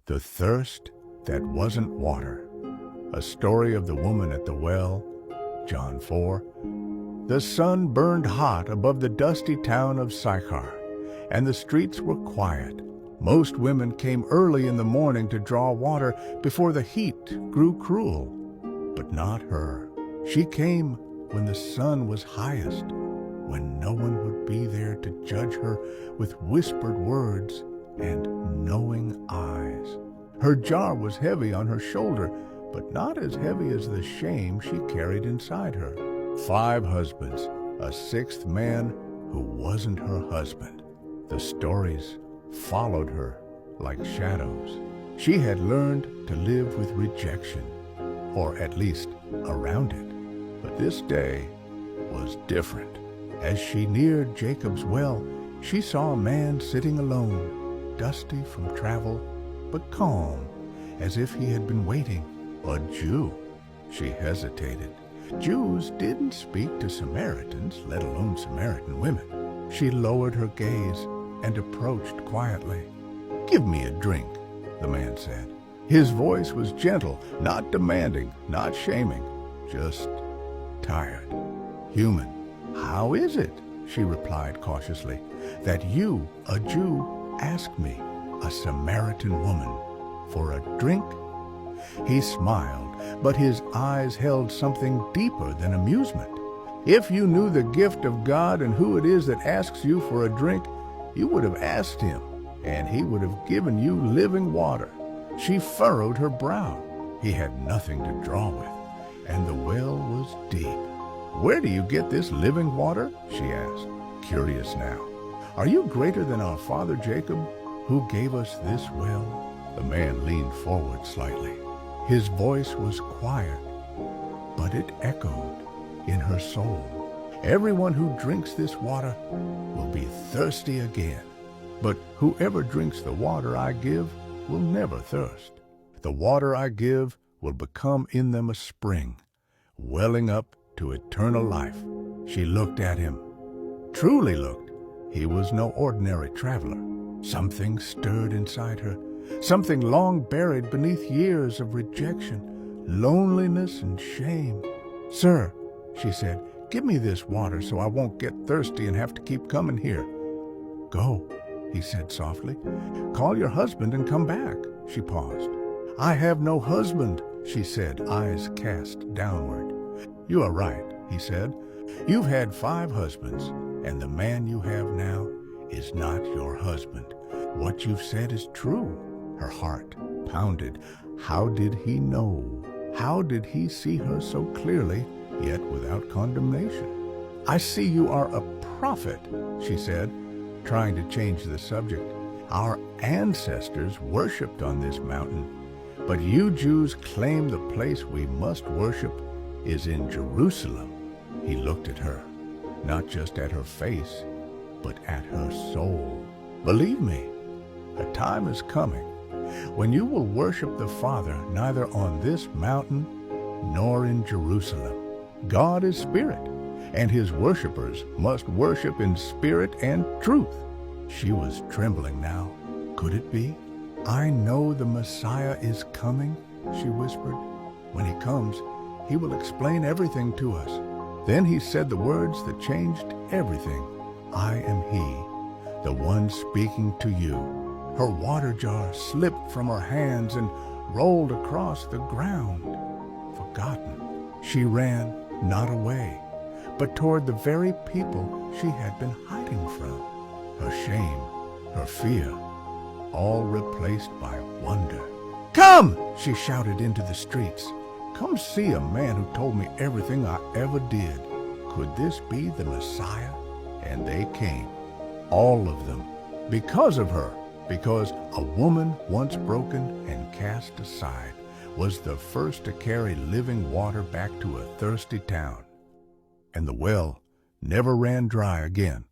The Thirst That Wasn't Water. A story of the woman at the well, John 4. The sun burned hot above the dusty town of Sychar, and the streets were quiet. Most women came early in the morning to draw water before the heat grew cruel. But not her. She came when the sun was highest, when no one would be there to judge her with whispered words and knowing eyes. Her jar was heavy on her shoulder, but not as heavy as the shame she carried inside her. 5 husbands, a 6th man who wasn't her husband. The stories followed her like shadows. She had learned to live with rejection, or at least around it. But this day was different. As she neared Jacob's well, she saw a man sitting alone, dusty from travel, but calm, as if he had been waiting. A Jew. She hesitated. Jews didn't speak to Samaritans, let alone Samaritan women. She lowered her gaze and approached quietly. "Give me a drink," the man said. His voice was gentle, not demanding, not shaming, just tired. "Human." "How is it," she replied cautiously, "that you, a Jew, ask me, a Samaritan woman, for a drink?" He smiled, but his eyes held something deeper than amusement. "If you knew the gift of God and who it is that asks you for a drink, you would have asked him, and he would have given you living water." She furrowed her brow. He had nothing to draw with, and the well was deep. "Where do you get this living water?" she asked, curious now. "Are you greater than our father Jacob, who gave us this well?" The man leaned forward slightly. His voice was quiet, but it echoed in her soul. "Everyone who drinks this water will be thirsty again, but whoever drinks the water I give will never thirst. The water I give will become in them a spring, welling up to eternal life." She looked at him, truly looked. He was no ordinary traveler. Something stirred inside her, something long buried beneath years of rejection, loneliness, and shame. "Sir," she said, "give me this water so I won't get thirsty and have to keep coming here." "Go," he said softly. "Call your husband and come back." She paused. "I have no husband," she said, eyes cast downward. "You are right," he said. "You've had 5 husbands, and the man you have now is not your husband. What you've said is true." Her heart pounded. How did he know? How did he see her so clearly, yet without condemnation? "I see you are a prophet," she said, trying to change the subject. "Our ancestors worshipped on this mountain, but you Jews claim the place we must worship is in Jerusalem." He looked at her, not just at her face, but at her soul. "Believe me, a time is coming when you will worship the Father neither on this mountain nor in Jerusalem. God is spirit, and his worshipers must worship in spirit and truth." She was trembling now. Could it be? "I know the Messiah is coming," she whispered. "When he comes, he will explain everything to us." Then he said the words that changed everything. "I am he, the one speaking to you." Her water jar slipped from her hands and rolled across the ground. Forgotten. She ran, not away, but toward the very people she had been hiding from. Her shame, her fear, all replaced by wonder. "Come!" she shouted into the streets. "Come see a man who told me everything I ever did. Could this be the Messiah?" And they came, all of them, because of her. Because a woman once broken and cast aside was the first to carry living water back to a thirsty town. And the well never ran dry again.